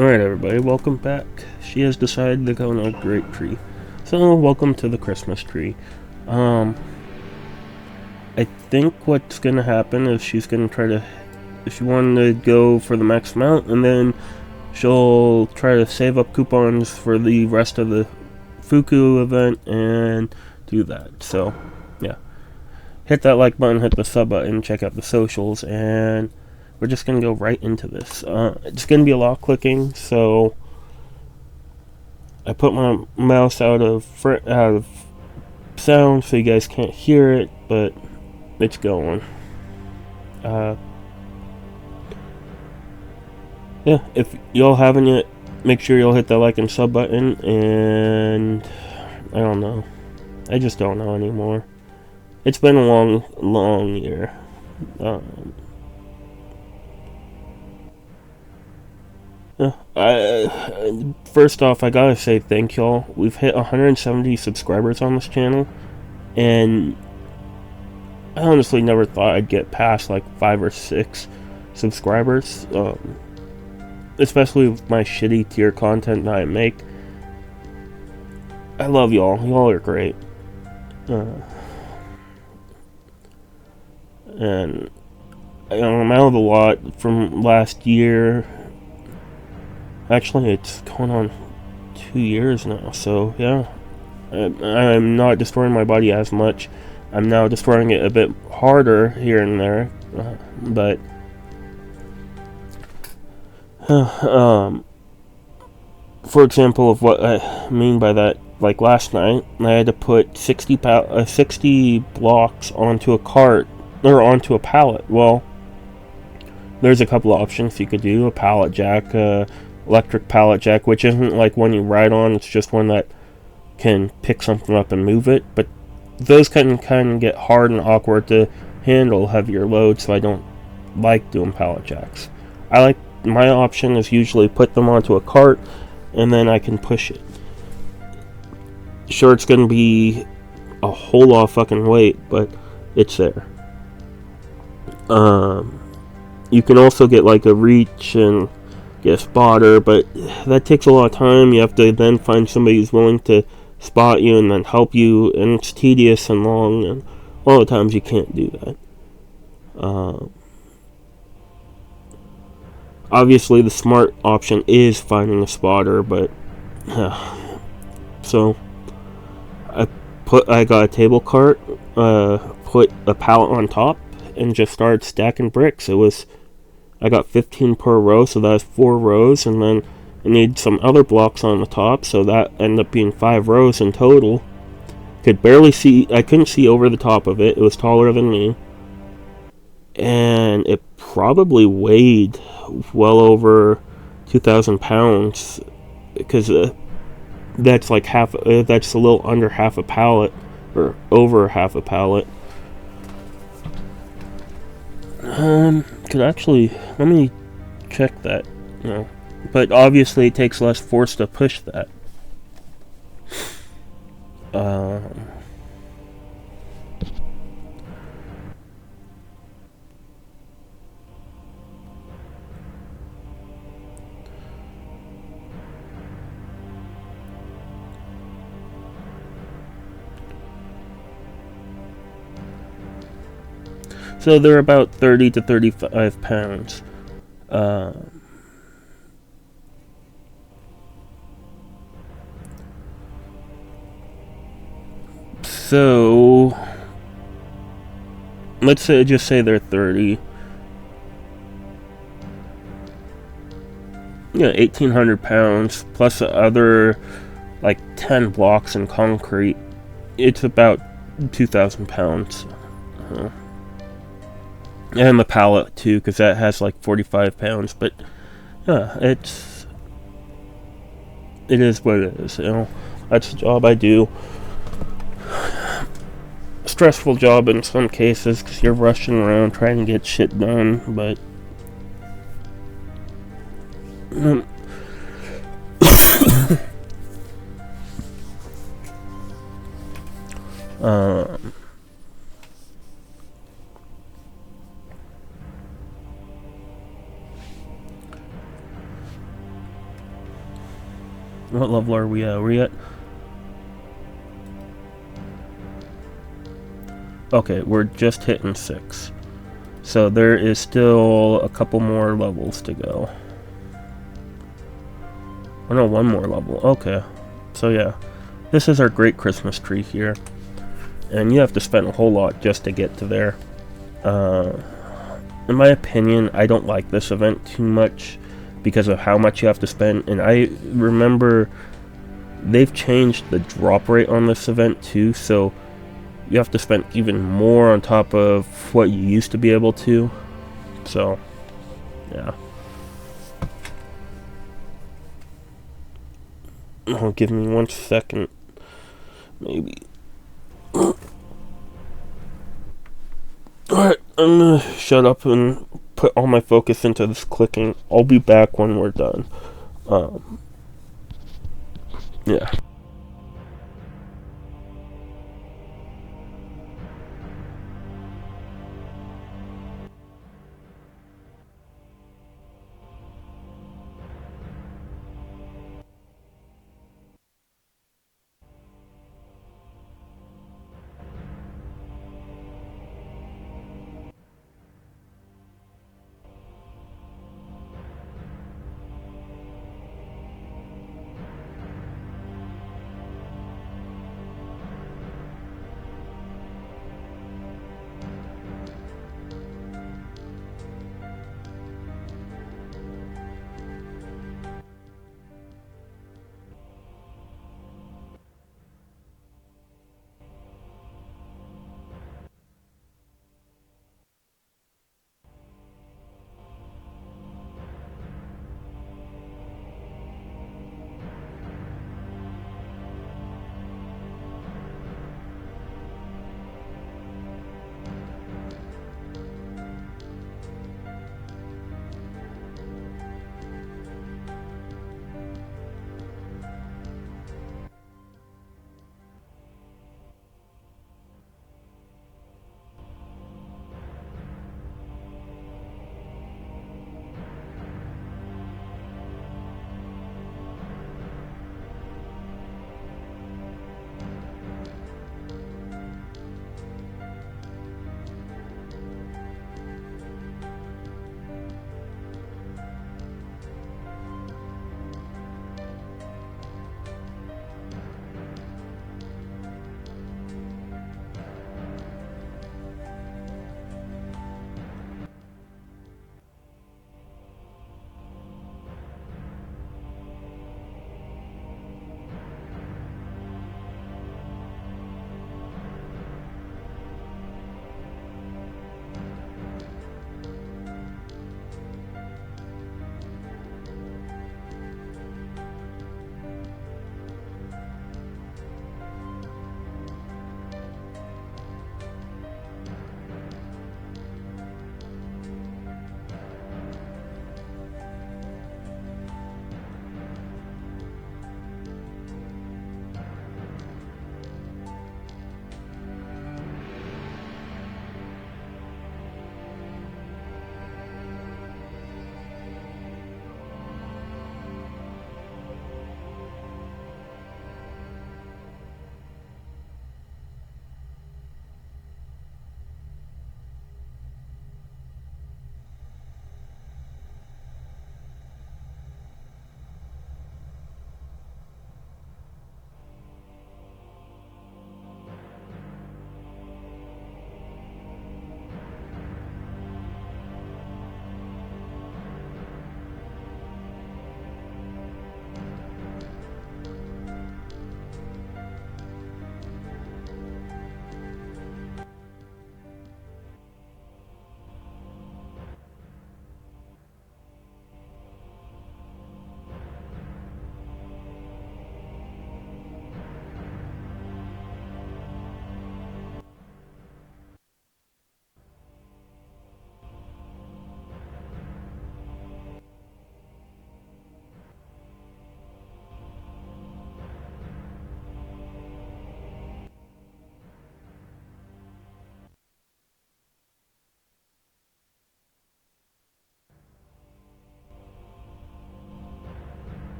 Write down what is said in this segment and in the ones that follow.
Alright, everybody, welcome back. She has decided to go on a grape tree. So, welcome to the Christmas tree. I think what's gonna happen is she's gonna try to. She wanted to go for the max amount, and then she'll try to save up coupons for the rest of the Fuku event and do that. So, yeah. Hit that like button, hit the sub button, check out the socials, and we're just going to go right into this. It's going to be a lot of clicking, so I put my mouse out of sound so you guys can't hear it, but it's going. Yeah, if y'all haven't yet, make sure you'll hit that like and sub button, and I don't know. I just don't know anymore. It's been a long year. First off, I gotta say thank y'all. We've hit 170 subscribers on this channel, and I honestly never thought I'd get past like 5 or 6 subscribers, especially with my shitty tier content that I make. I love y'all. Y'all are great. And I'm out of the lot from last year. Actually, it's going on 2 years now, so yeah. I'm not destroying my body as much. I'm now destroying it a bit harder here and there, but for example of what I mean by that, like last night, I had to put 60 blocks onto a cart, or onto a pallet. Well, there's a couple of options you could do. A pallet jack, electric pallet jack, which isn't like one you ride on, it's just one that can pick something up and move it, but those can kind of get hard and awkward to handle heavier loads, so I don't like doing pallet jacks. My option is usually put them onto a cart and then I can push it. Sure, it's gonna be a whole lot of fucking weight, but it's there. You can also get like a reach and get a spotter, but that takes a lot of time. You have to then find somebody who's willing to spot you and then help you, and it's tedious and long, and a lot of times you can't do that. Obviously the smart option is finding a spotter, but so I got a table cart, put a pallet on top, and just started stacking bricks. I got 15 per row, so that's 4 rows, and then I need some other blocks on the top, so that ended up being 5 rows in total. I couldn't see over the top of it. It was taller than me, and it probably weighed well over 2,000 pounds, because that's like that's a little under half a pallet, or over half a pallet. Could actually, let me check that, but obviously it takes less force to push that. So they're about 30 to 35 pounds. So let's just say they're 30. Yeah, 1,800 pounds plus the other like 10 blocks in concrete. It's about 2,000 pounds. And the pallet too, because that has like 45 pounds. But yeah, it is what it is. That's the job I do. Stressful job in some cases because you're rushing around trying to get shit done, but What level are we at? Are we at? Okay, we're just hitting 6. So there is still a couple more levels to go. Oh no, one more level. Okay. So yeah, this is our great Christmas tree here. And you have to spend a whole lot just to get to there. In my opinion, I don't like this event too much because of how much you have to spend. And I remember they've changed the drop rate on this event too, so you have to spend even more on top of what you used to be able to. So, yeah. Oh, give me 1 second, maybe. Alright, I'm gonna shut up and put all my focus into this clicking. I'll be back when we're done. Um, yeah.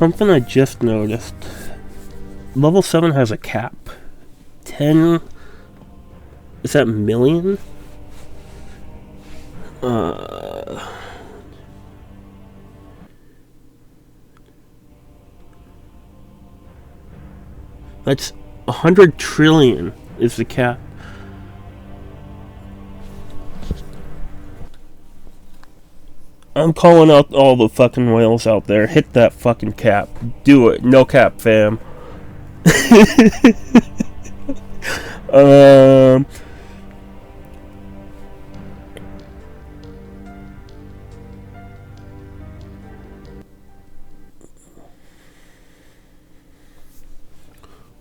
Something I just noticed. Level 7 has a cap. 10... Is that million? That's 100 trillion is the cap. I'm calling out all the fucking whales out there. Hit that fucking cap. Do it. No cap, fam.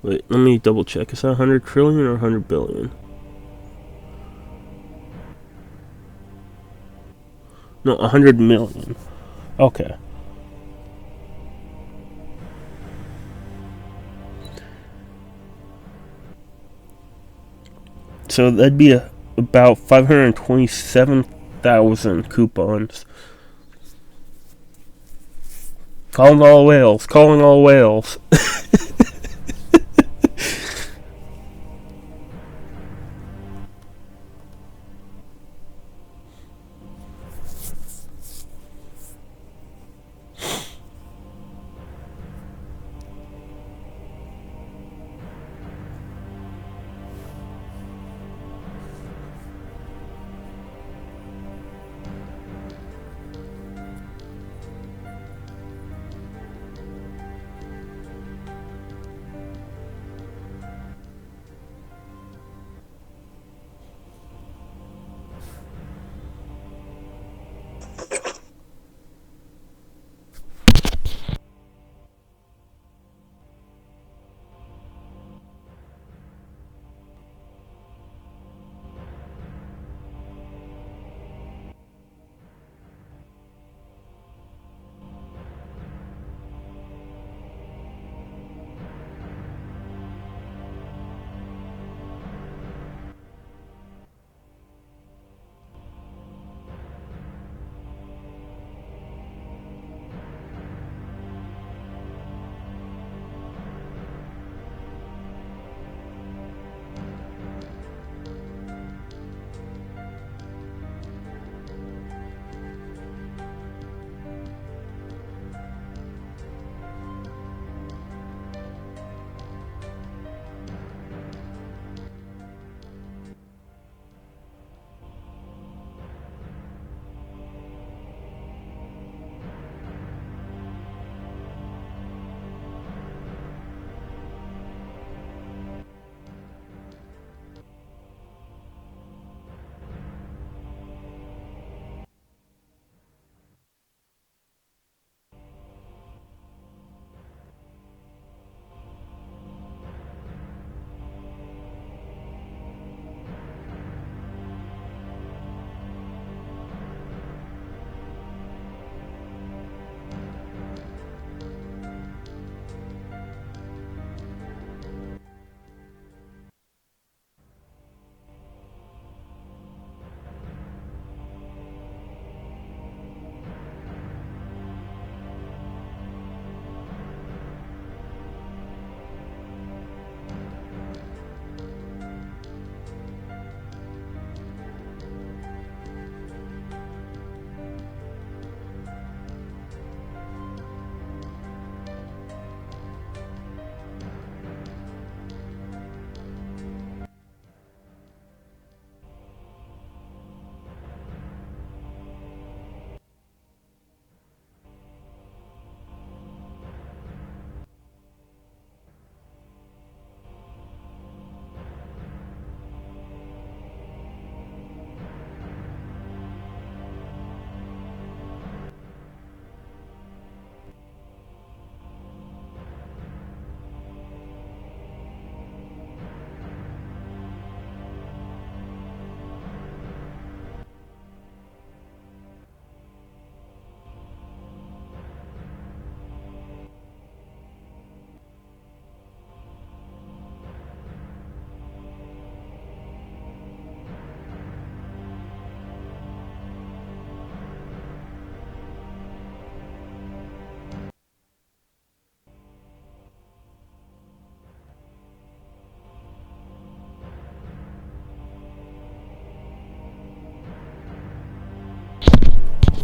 Wait, let me double check. Is that 100 trillion or 100 billion? No, 100 million. Okay. So that'd be about 527,000 coupons. Calling all whales. Calling all whales.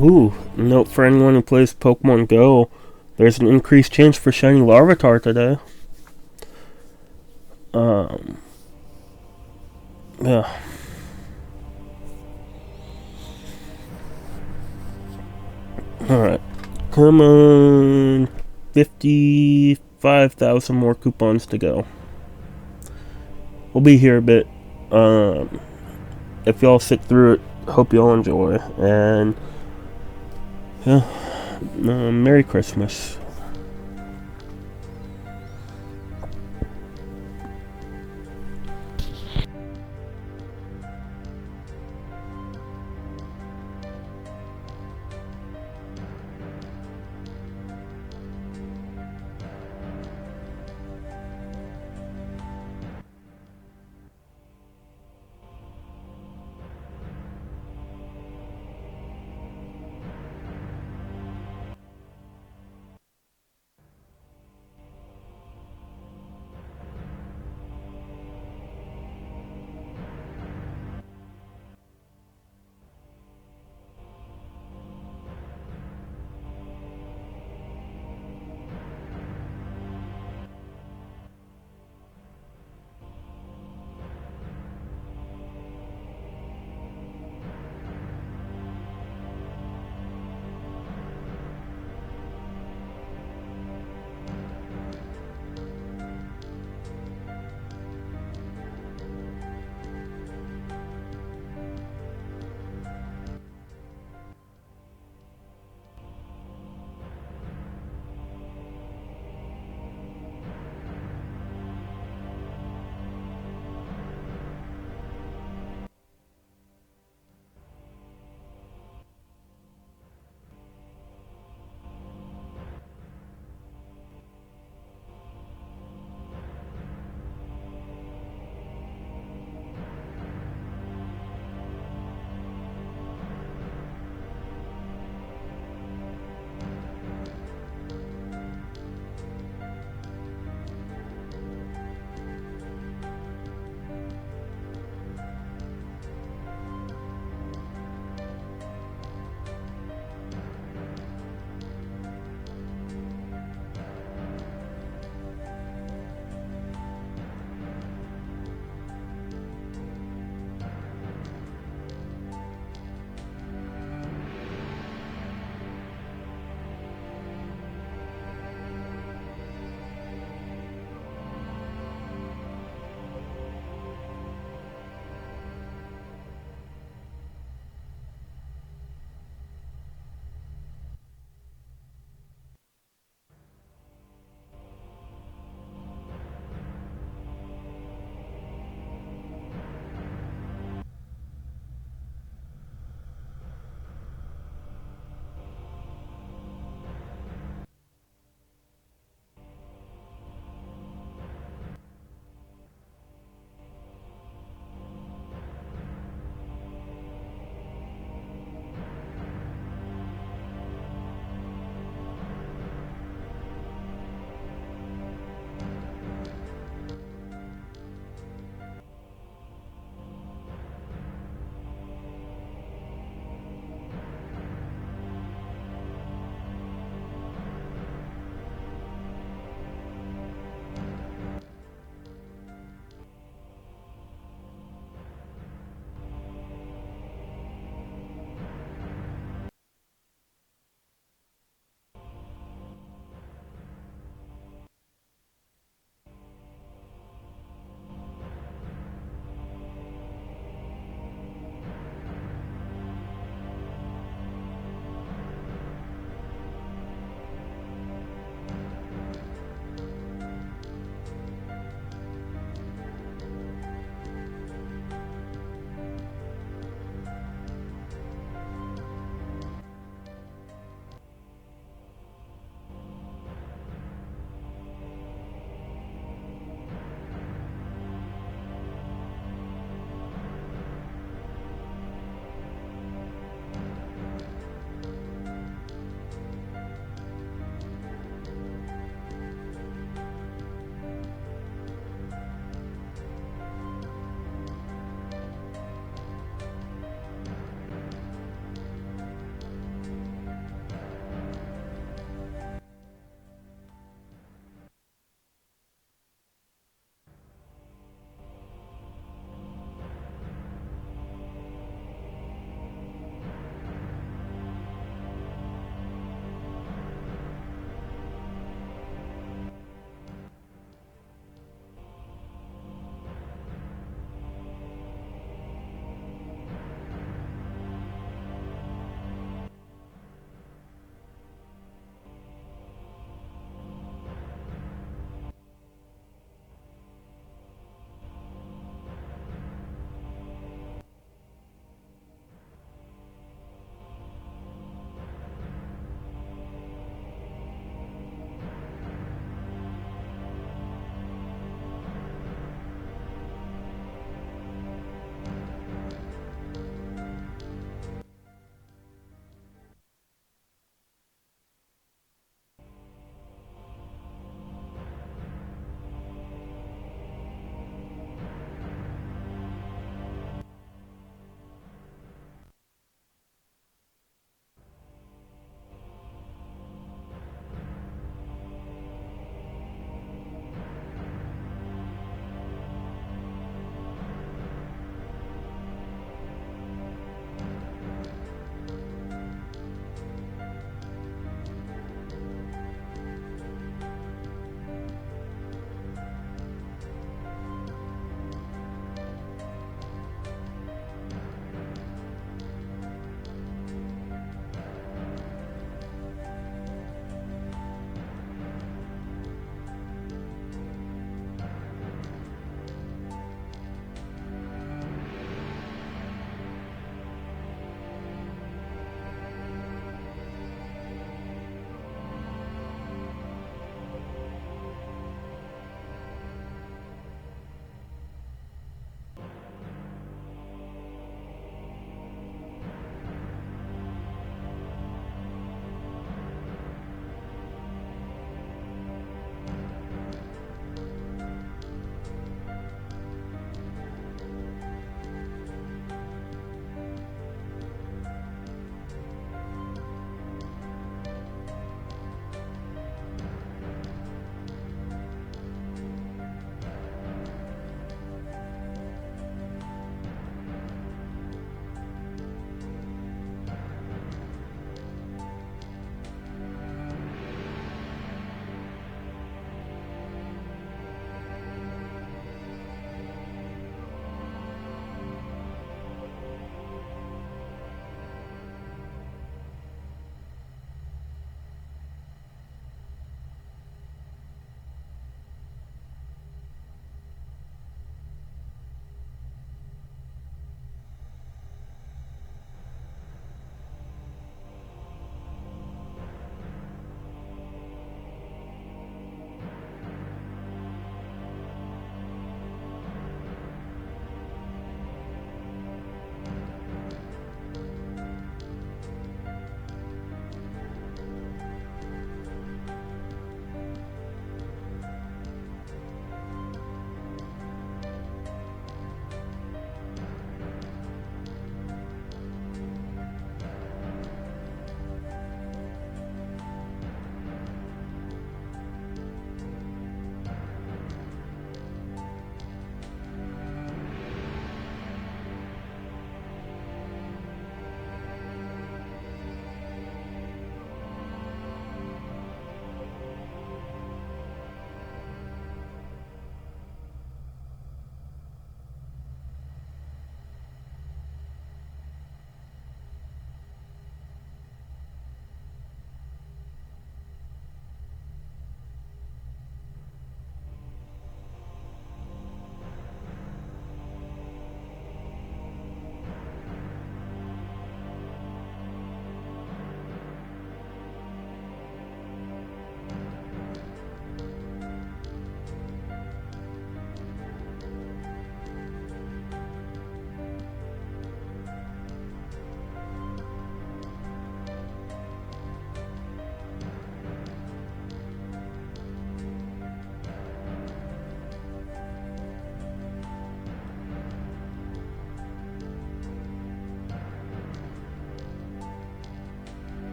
Ooh, note for anyone who plays Pokemon Go, there's an increased chance for shiny Larvitar today. Um, yeah. Alright. Come on. 55,000 more coupons to go. We'll be here a bit. Um, if y'all sit through it, hope y'all enjoy. And, yeah, Merry Christmas.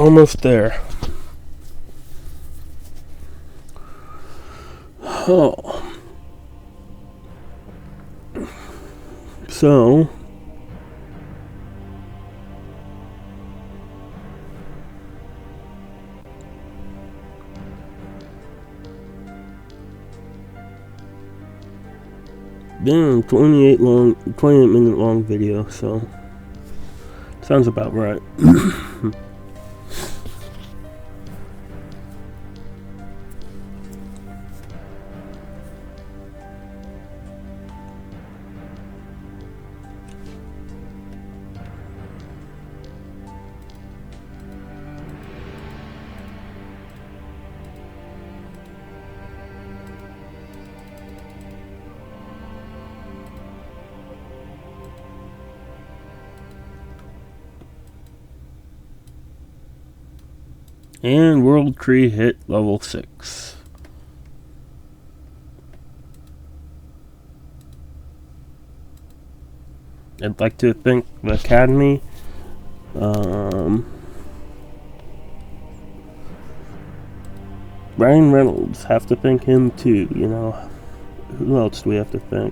almost there. Oh. So, damn, 28 minute long video, so sounds about right. And World Tree hit level 6. I'd like to thank the Academy. Ryan Reynolds, have to thank him too, you know. Who else do we have to thank?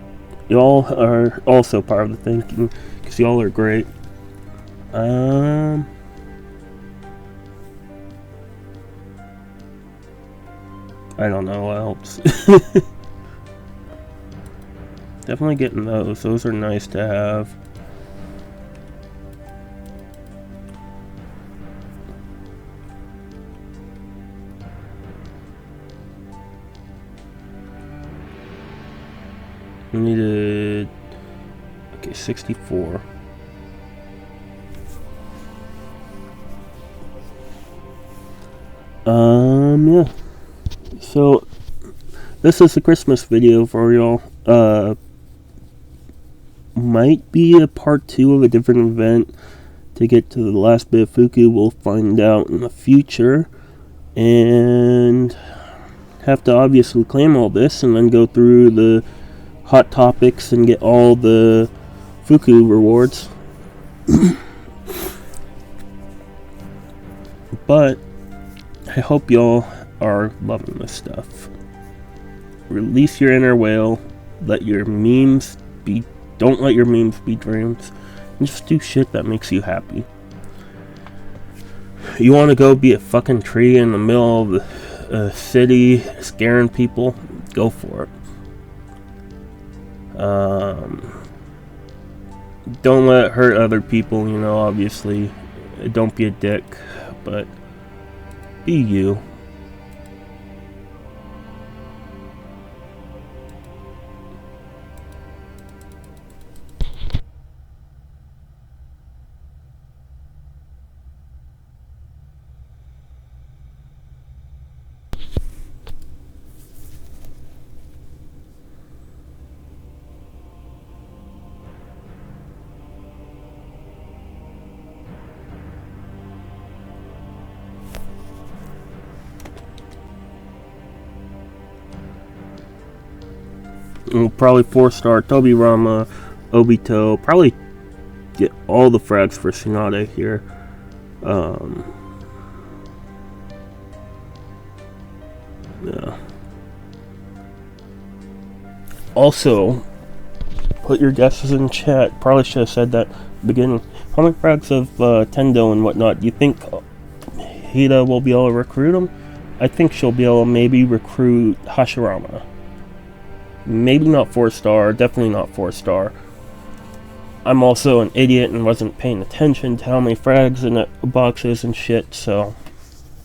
Y'all are also part of the thanking, because y'all are great. I don't know what else. Definitely getting those. Those are nice to have. We needed... Okay, 64. Yeah. So, this is a Christmas video for y'all. Might be a part 2 of a different event to get to the last bit of Fuku. We'll find out in the future. And have to obviously claim all this and then go through the hot topics and get all the Fuku rewards. But I hope y'all are loving this stuff. Release your inner whale. Let your memes be... Don't let your memes be dreams. And just do shit that makes you happy. You want to go be a fucking tree in the middle of the city scaring people? Go for it. Don't let it hurt other people, you know, obviously. Don't be a dick, but be you. Probably 4-star Tobirama, Obito. Probably get all the frags for Tsunade here. Yeah. Also, put your guesses in chat. Probably should have said that at the beginning. How many frags of Tendo and whatnot do you think Hida will be able to recruit him? I think she'll be able to maybe recruit Hashirama. Maybe not 4-star, definitely not 4-star. I'm also an idiot and wasn't paying attention to how many frags in the boxes and shit, so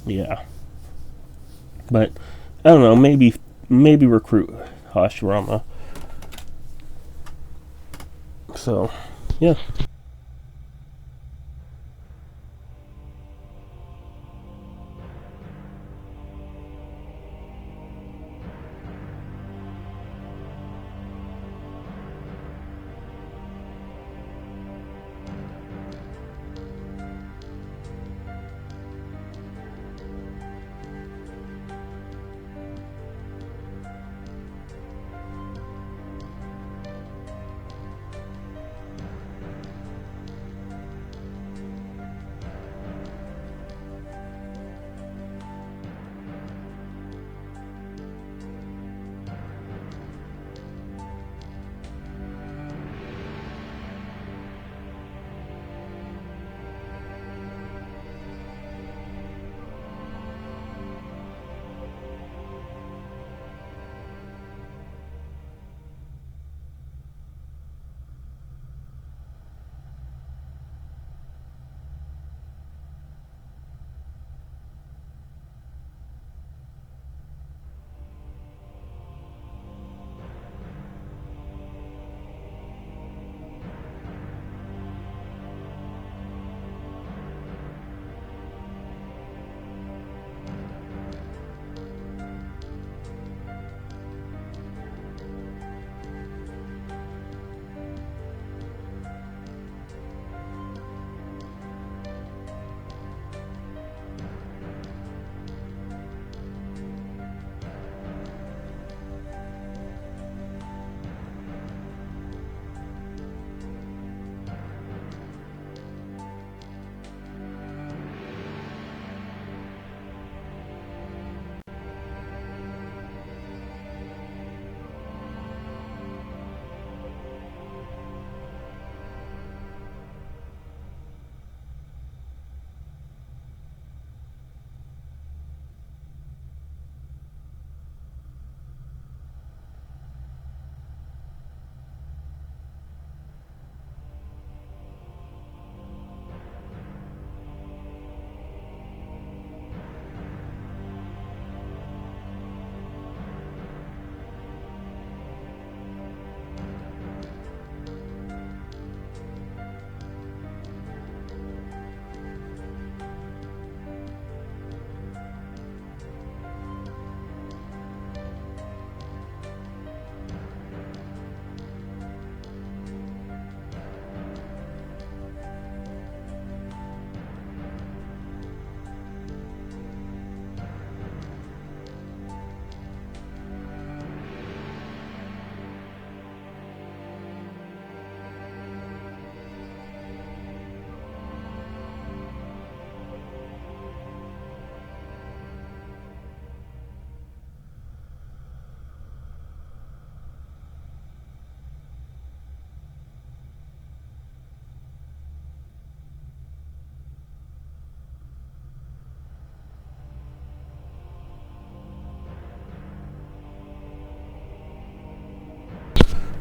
yeah. But I don't know, maybe recruit Hashirama. So, yeah.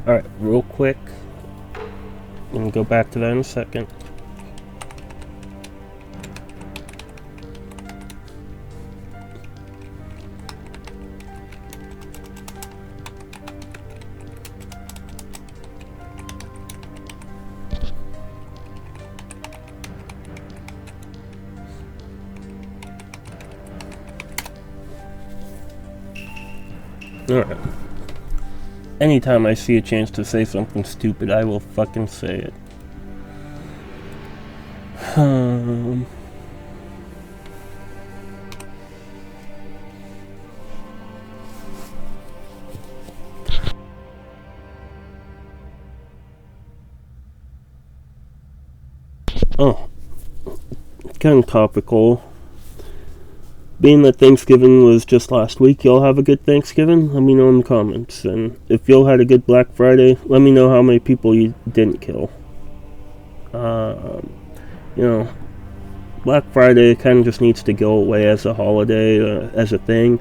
Alright, real quick. I'm gonna go back to that in a second. Alright. Anytime I see a chance to say something stupid, I will fucking say it. Oh, kind of topical. Being that Thanksgiving was just last week, y'all have a good Thanksgiving? Let me know in the comments. And if y'all had a good Black Friday, let me know how many people you didn't kill. You know, Black Friday kind of just needs to go away as a holiday, as a thing.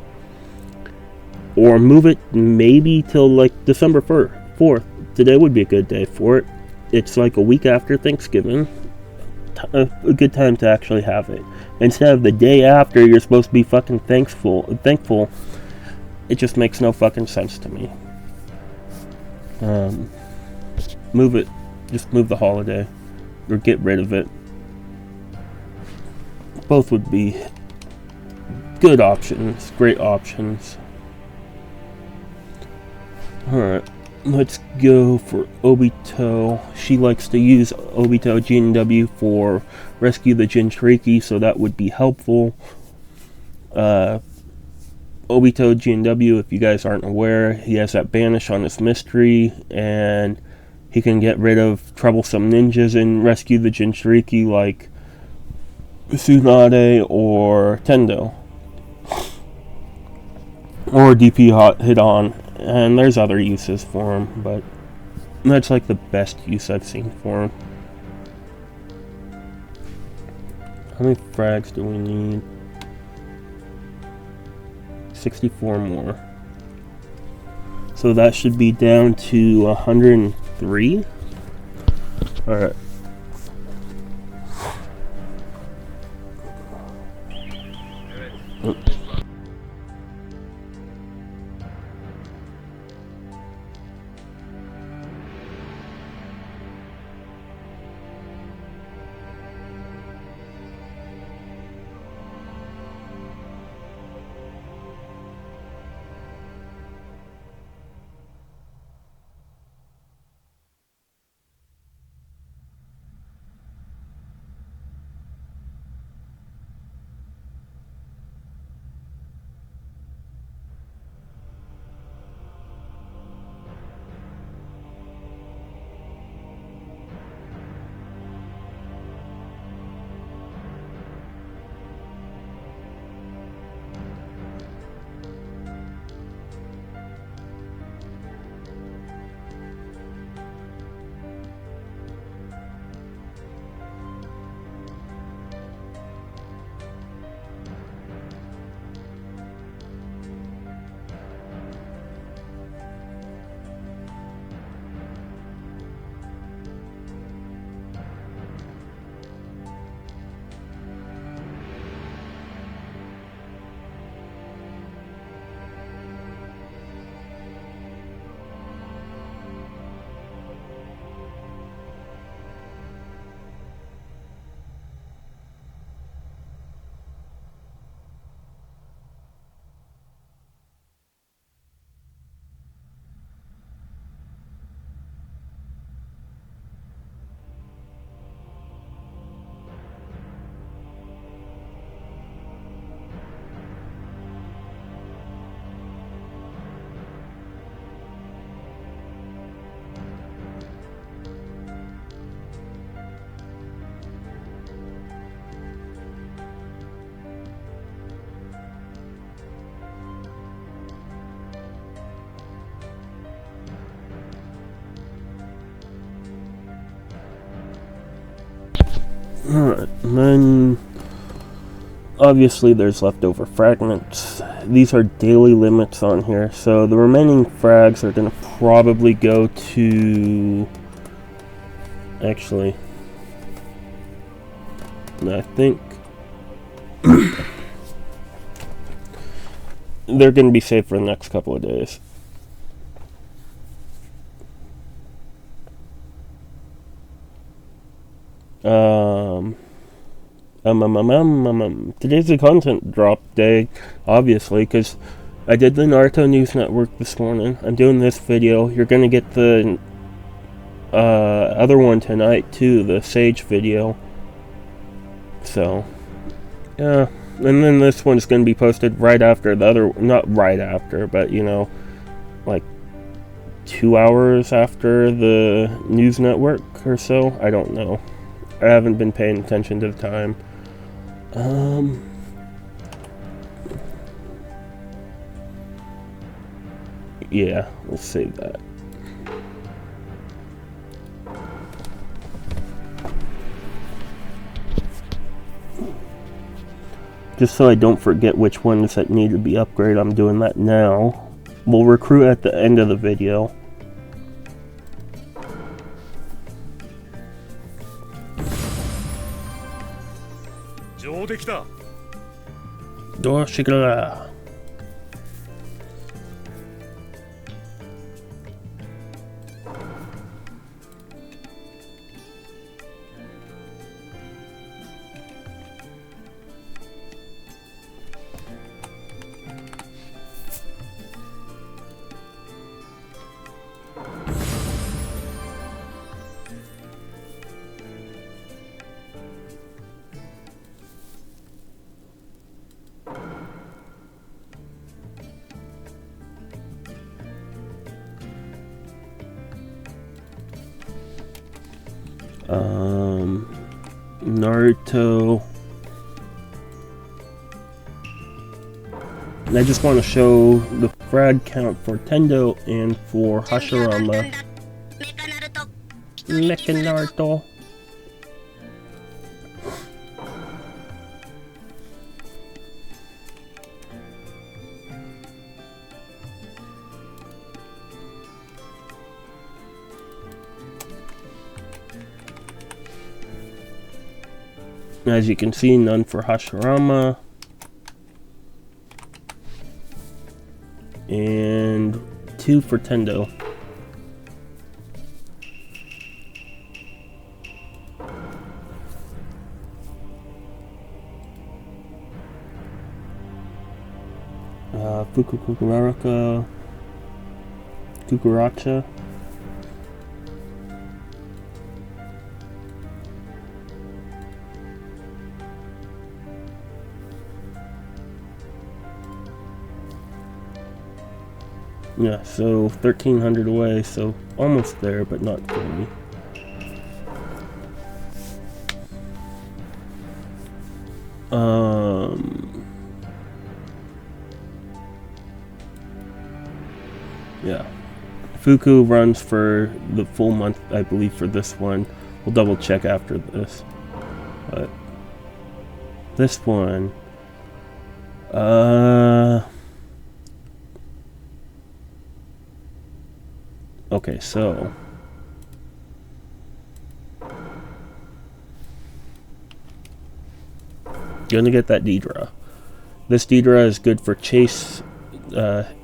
Or move it maybe till like December 4th. Today would be a good day for it. It's like a week after Thanksgiving. A good time to actually have it. Instead of the day after you're supposed to be fucking thankful, it just makes no fucking sense to me. Move it. Just move the holiday. Or get rid of it. Both would be good options. Great options. Alright. Let's go for Obito. She likes to use Obito GNW for Rescue the Jinchuriki, so that would be helpful. Obito GNW, if you guys aren't aware, he has that banish on his mystery, and he can get rid of troublesome ninjas and rescue the Jinchuriki like Tsunade or Tendo. Or DP hit on. And there's other uses for him, but that's like the best use I've seen for him. How many frags do we need? 64 more. So that should be down to 103. Alright. Alright, and then Obviously, there's leftover fragments. These are daily limits on here, so the remaining frags are going to probably go to... Actually, I think they're going to be saved for the next couple of days. Today's the content drop day, obviously, because I did the Naruto News Network this morning. I'm doing this video. You're gonna get the other one tonight too, the Sage video. So, yeah, and then this one's gonna be posted right after the other, not right after, but you know, like 2 hours after the News Network or so. I don't know. I haven't been paying attention to the time. Yeah, we'll save that. Just so I don't forget which ones that need to be upgraded, I'm doing that now. We'll recruit at the end of the video. Doshigara. Naruto. And I just want to show the frag count for Tendo and for Hashirama. Mecha Naruto. As you can see, none for Hashirama. And 2 for Tendo. Kukuracha. Yeah, so 1,300 away, so almost there, but not fully. Yeah. Fuku runs for the full month, I believe, for this one. We'll double check after this. But this one, okay, so gonna get that Deidara. This Deidara is good for chase,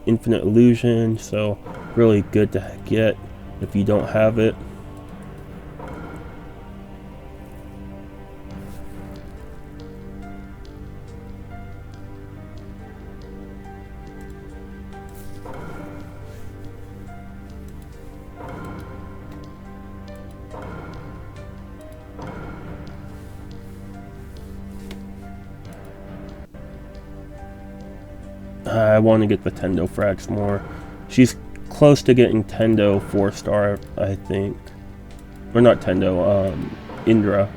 infinite illusion, so really good to get if you don't have it. I want to get the Tendo frags more. She's close to getting Tendo 4-star, I think. Or not Tendo, Indra.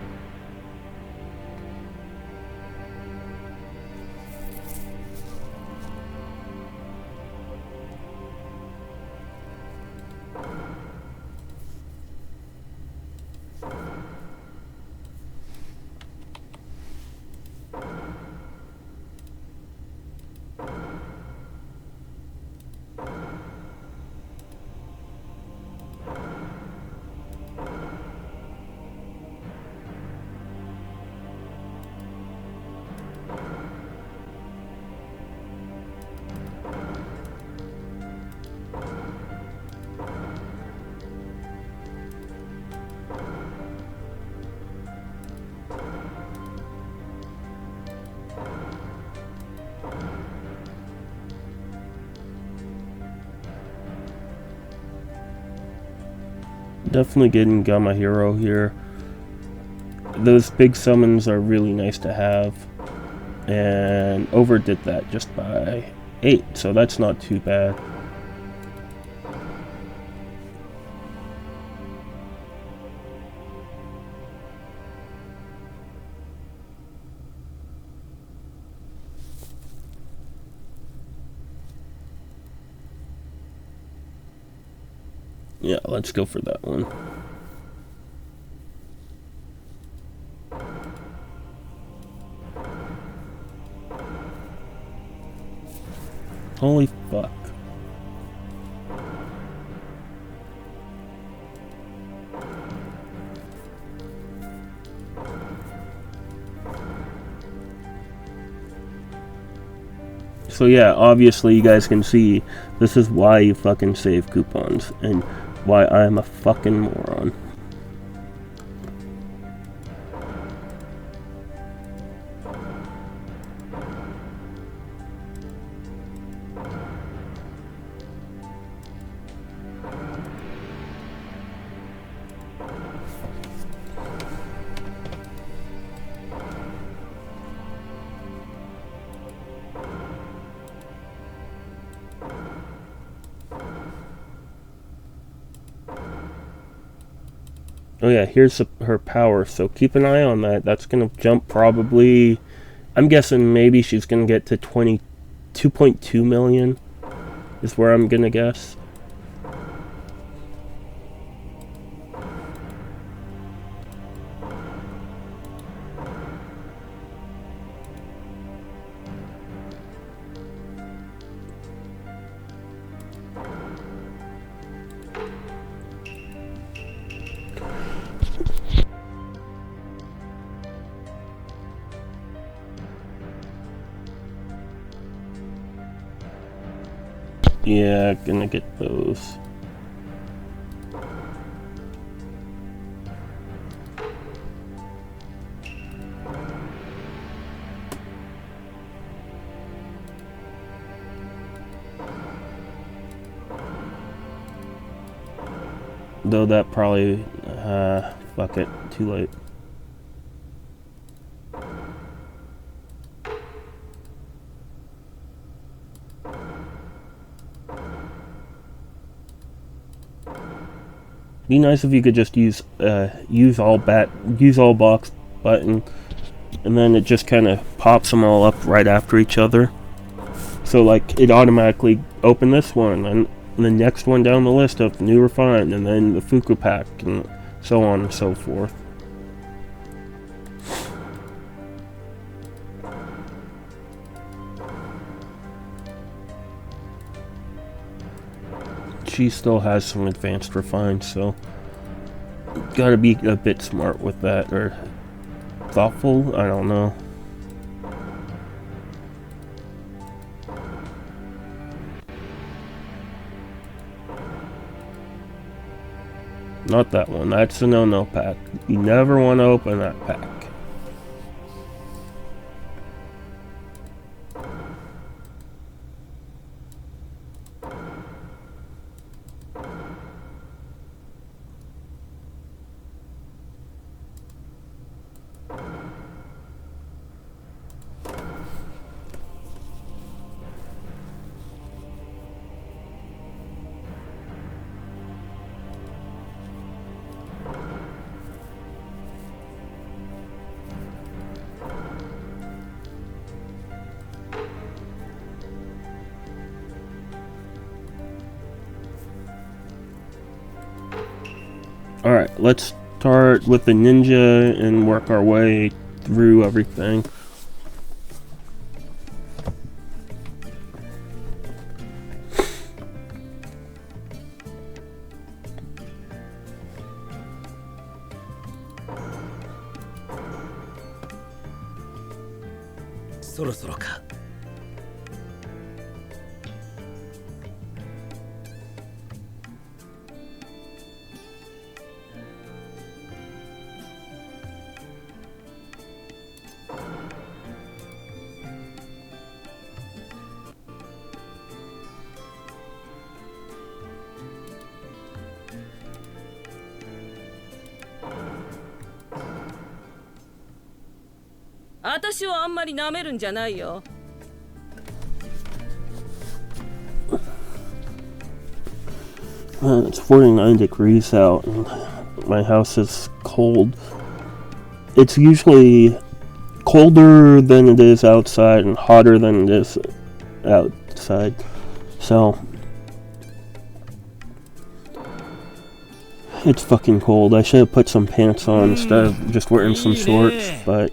Definitely getting Gamma Hero here. Those big summons are really nice to have. And overdid that just by 8, so that's not too bad. Yeah, let's go for that one. Holy fuck. So yeah, obviously you guys can see this is why you fucking save coupons and why I'm a fucking moron. Oh yeah, here's her power, so keep an eye on that. That's gonna jump probably, I'm guessing maybe she's gonna get to 22.2 million is where I'm gonna guess. Yeah, gonna get those. Though that probably, fuck it, too late. Be nice if you could just use use all box button, and then it just kind of pops them all up right after each other. So like it automatically open this one and the next one down the list of new refined, and then the Fuku pack, and so on and so forth. She still has some advanced refined, so gotta be a bit smart with that, or thoughtful, I don't know. Not that one, that's a no-no pack. You never want to open that pack. Alright, let's start with the ninja and work our way through everything. 私をあんまり舐めるんじゃないよ。It's 49 degrees out and my house is cold. It's usually colder than it is outside and hotter than it is outside. So it's fucking cold. I should have put some pants on instead of just wearing some shorts, but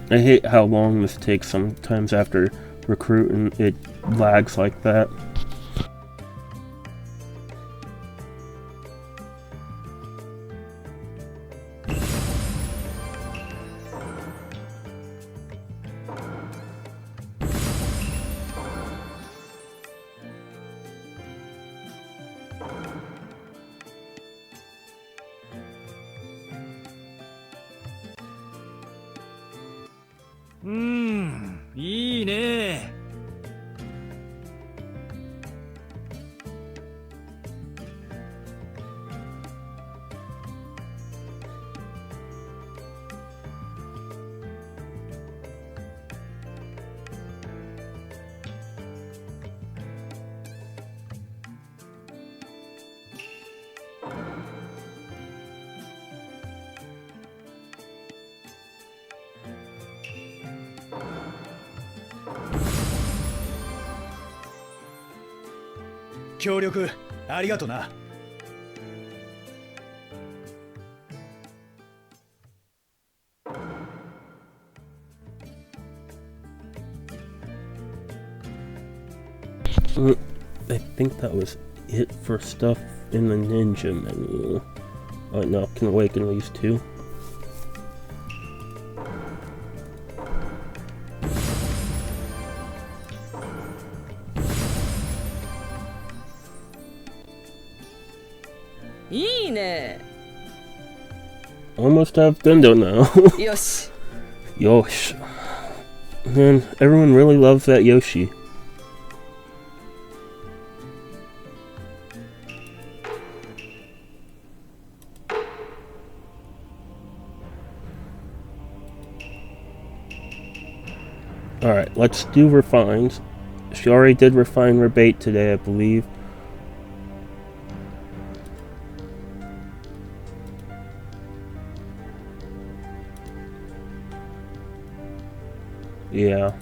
I hate how long this takes sometimes after recruiting. It lags like that. I think that was it for stuff in the ninja menu. Oh no, I can awaken these two. Almost have Gendo now. Yosh. Yosh. Man, everyone really loves that Yoshi. Alright, let's do refines. She already did refine rebate today, I believe. Yeah.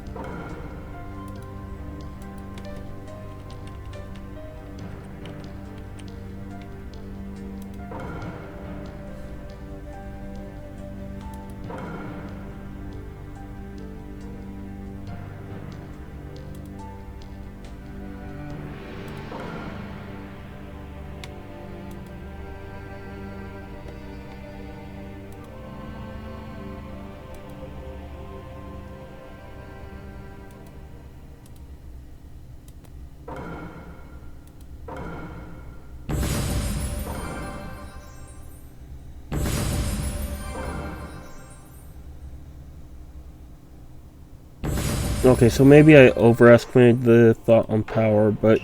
Okay, so maybe I overestimated the thought on power, but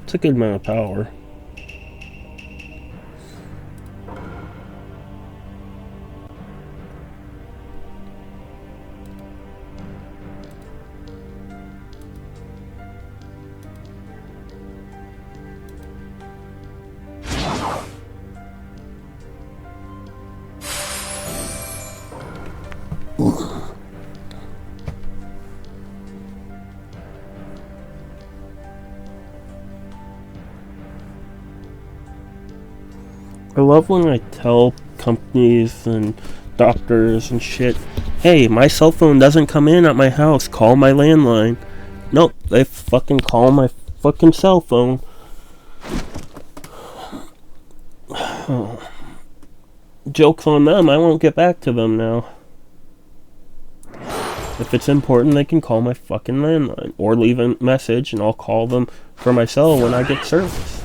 it's a good amount of power. I love when I tell companies and doctors and shit, hey, my cell phone doesn't come in at my house, call my landline. Nope, they fucking call my fucking cell phone. Oh. Joke's on them, I won't get back to them now. If it's important, they can call my fucking landline. Or leave a message and I'll call them for my cell when I get service.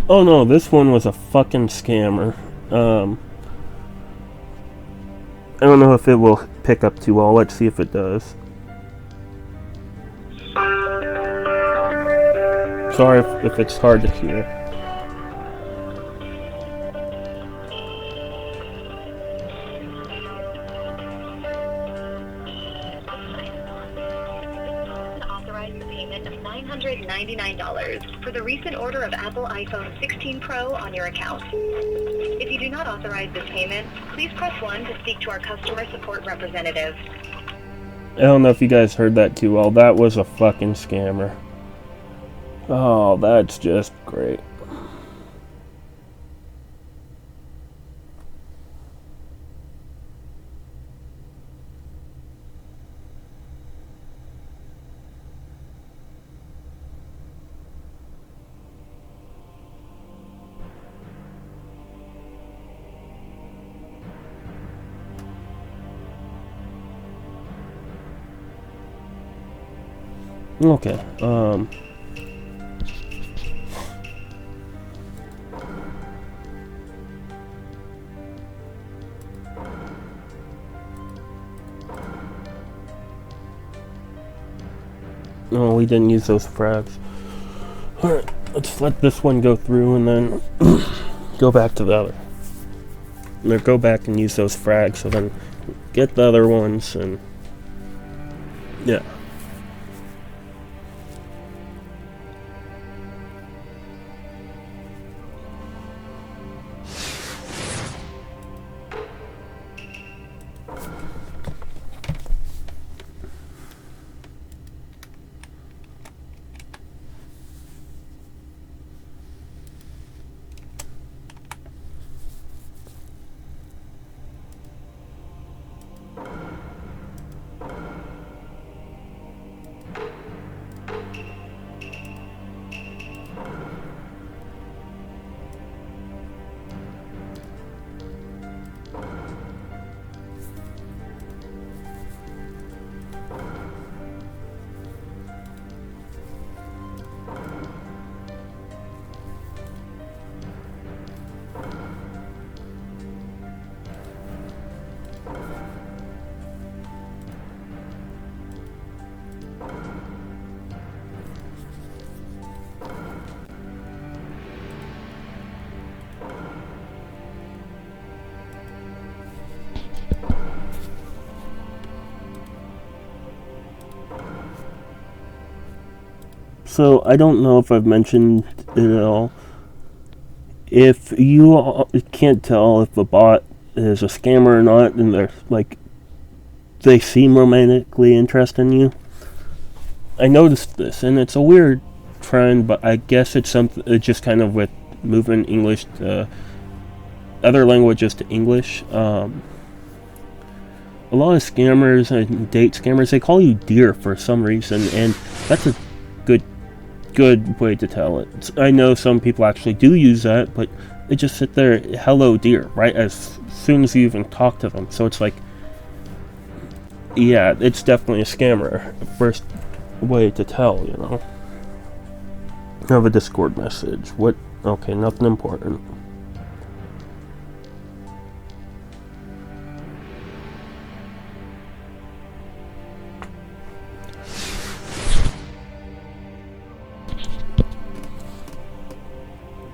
Oh no, this one was a fucking scammer. I don't know if it will pick up too well. Let's see if it does. Sorry if it's hard to hear. Authorize the payment of $999 for the recent order of Apple iPhone 16 Pro on your account. If you do not authorize this payment, please press 1 to speak to our customer support representative. I don't know if you guys heard that too well. That was a fucking scammer. Oh, that's just great. Okay, no, we didn't use those frags. Alright, let's let this one go through and then go back to the other. Or go back and use those frags, so then get the other ones and yeah. So I don't know if I've mentioned it at all. If you can't tell if a bot is a scammer or not, and they're like, they seem romantically interested in you. I noticed this, and it's a weird trend, but I guess it's something. It's just kind of with moving English to other languages to English. A lot of scammers and date scammers, they call you dear for some reason, and that's a good way to tell it. I know some people actually do use that, but they just sit there, hello dear, right as soon as you even talk to them. So it's like, yeah, it's definitely a scammer. First way to tell, you know. I have a Discord message. What? Okay, nothing important.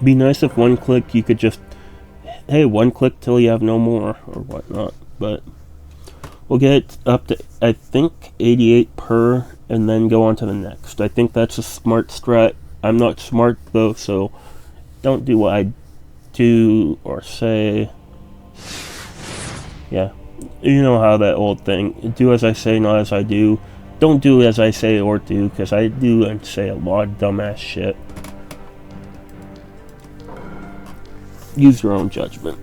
Be nice if one click you could just, hey, one click till you have no more or whatnot. But we'll get up to, I think, 88 per and then go on to the next. I think that's a smart strat. I'm not smart though, so don't do what I do or say. Yeah, you know how that old thing, do as I say, not as I do. Don't do as I say or do, because I do and say a lot of dumbass shit. Use your own judgment.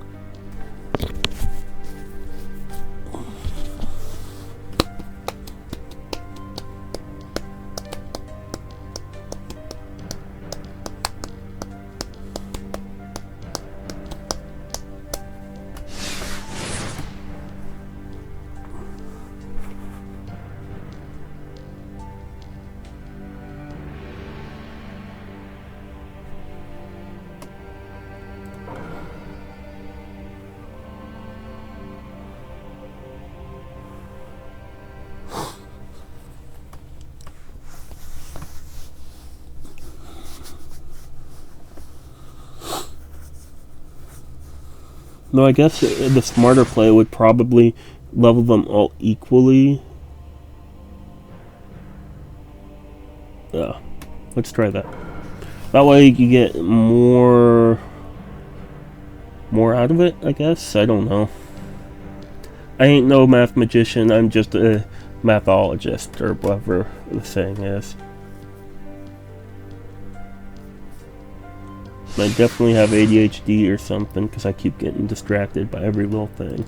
Though I guess the smarter play would probably level them all equally. Yeah, let's try that. That way you get more out of it, I guess. I don't know. I ain't no math magician, I'm just a mathologist, or whatever the saying is. I definitely have ADHD or something, because I keep getting distracted by every little thing.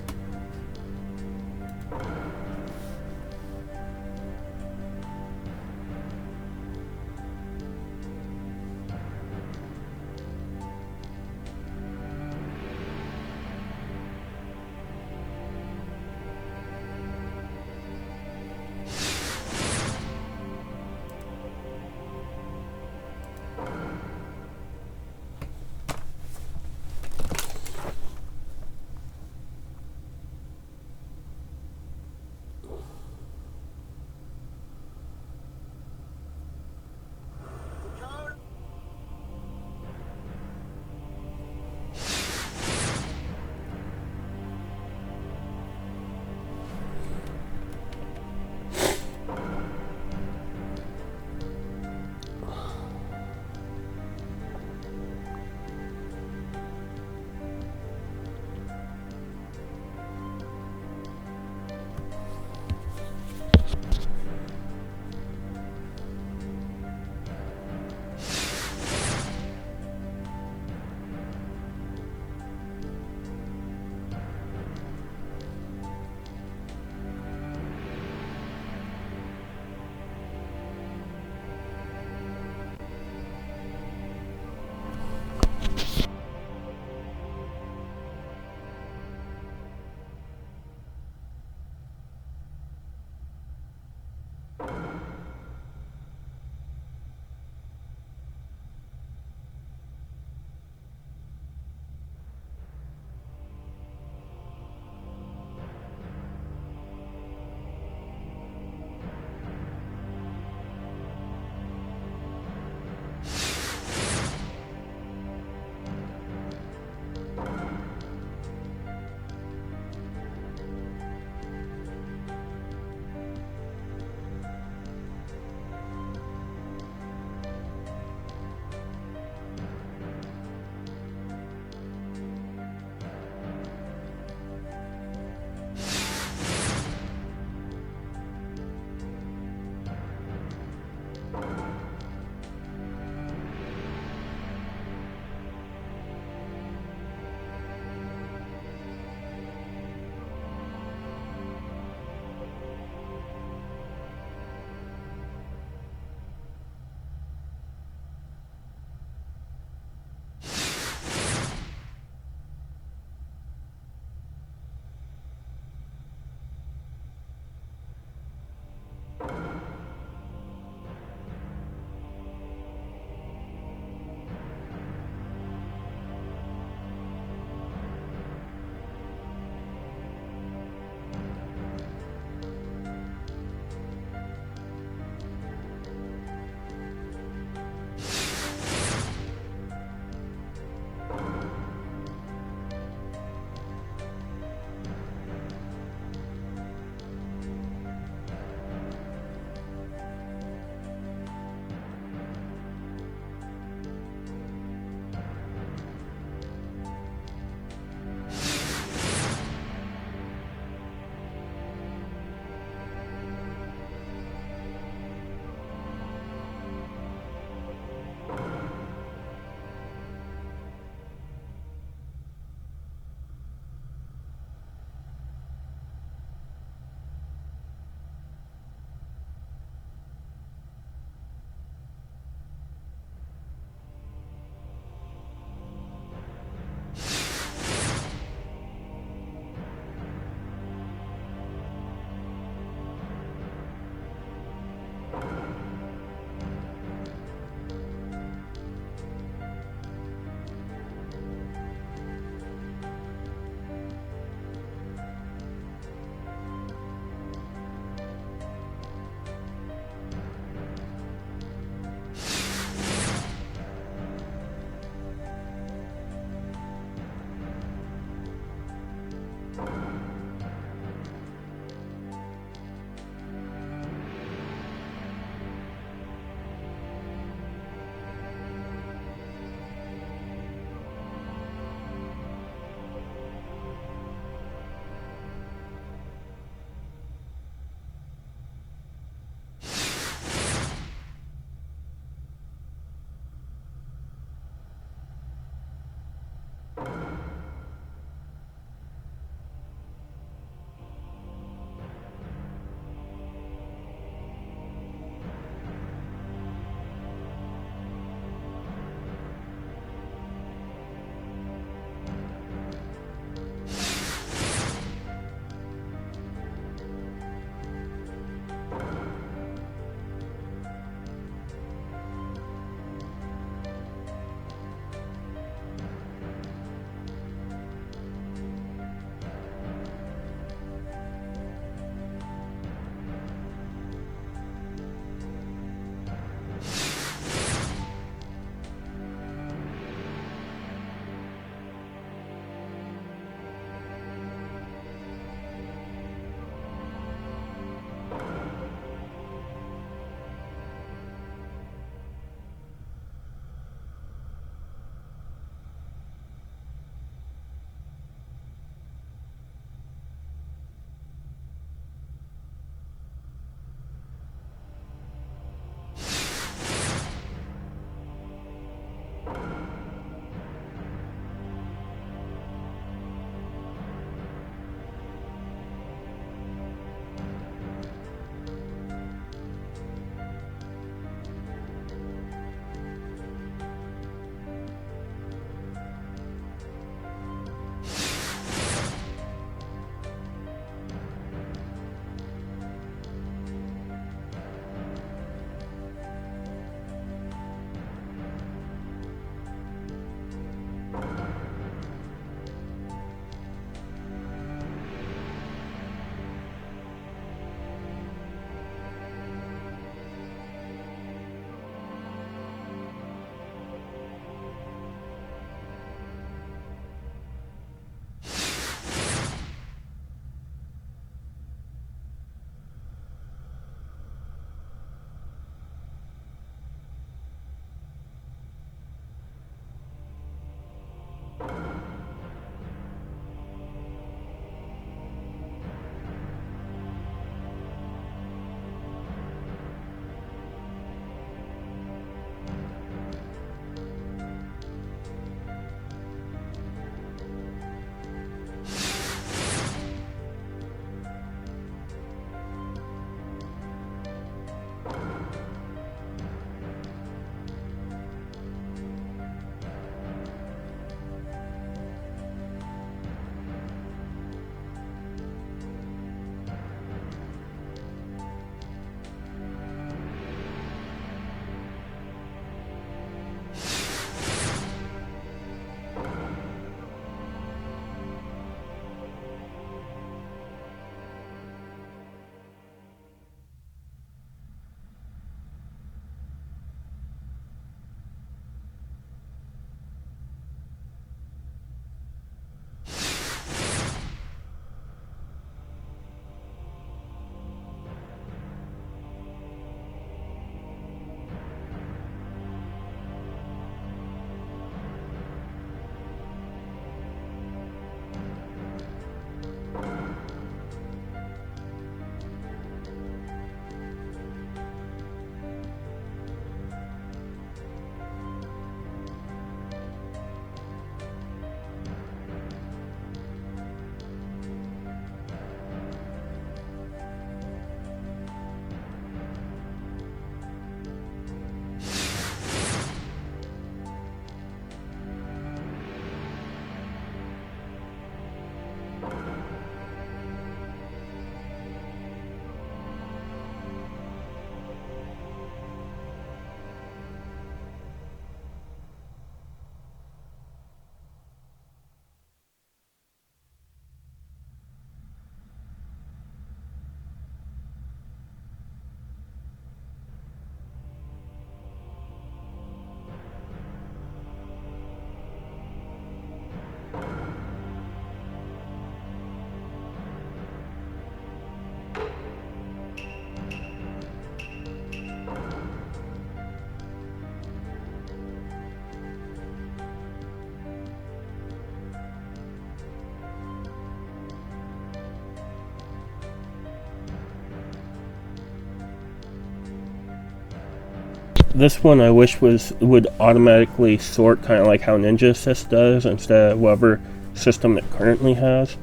This one I wish would automatically sort, kind of like how Ninja Assist does, instead of whatever system it currently has.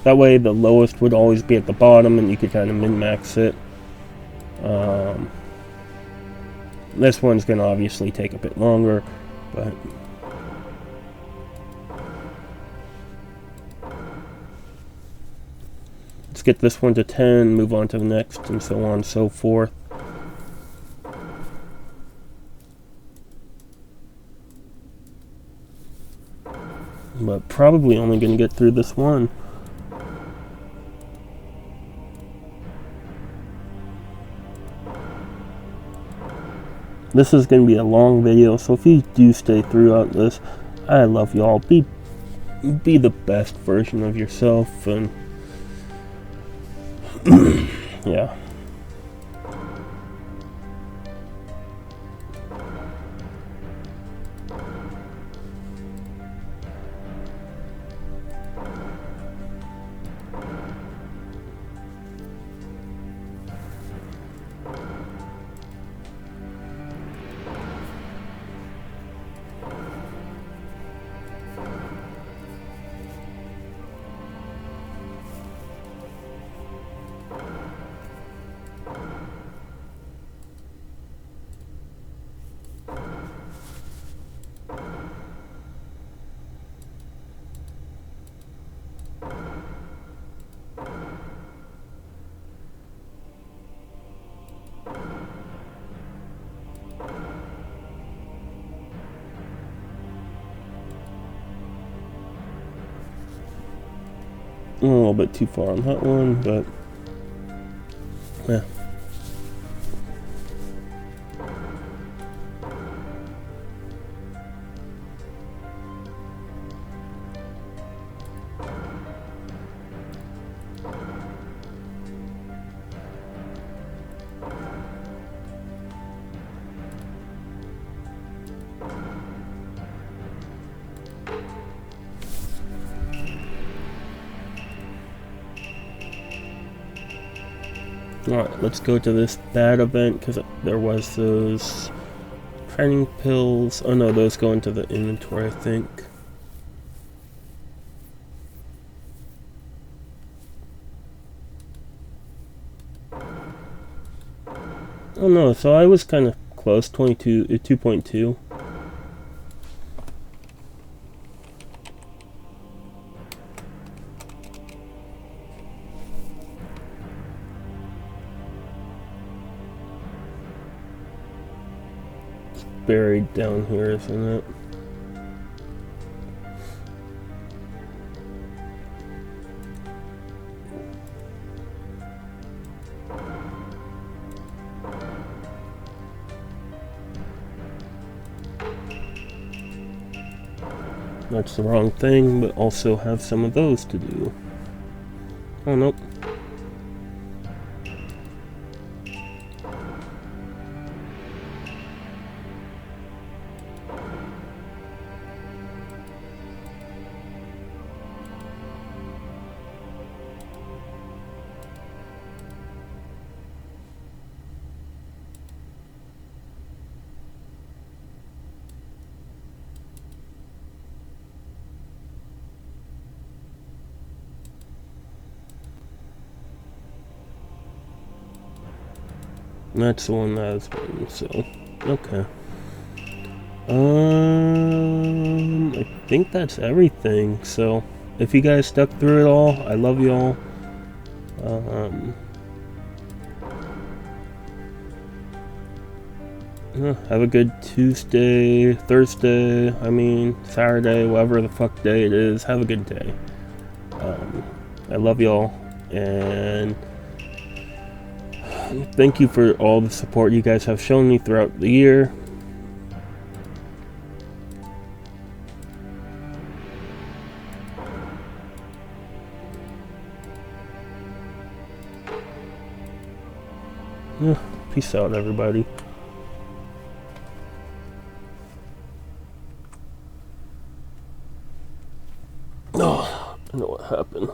That way the lowest would always be at the bottom and you could kind of min-max it. This one's going to obviously take a bit longer, but let's get this one to 10, move on to the next, and so on and so forth. But probably only going to get through this one. This is going to be a long video, so if you do stay throughout this, I love y'all. Be the best version of yourself, and yeah. A little bit too far on that one, but yeah. Alright, let's go to this bad event, because there was those training pills. Oh no, those go into the inventory, I think. Oh no, so I was kind of close, 2.2. Buried down here, isn't it? That's the wrong thing, but also have some of those to do. Oh, nope. That's the one that has been, so, okay. I think that's everything, so, if you guys stuck through it all, I love y'all. Have a good Tuesday, Thursday, Saturday, whatever the fuck day it is, have a good day. I love y'all, and thank you for all the support you guys have shown me throughout the year. Peace out, everybody. Oh, I know what happened.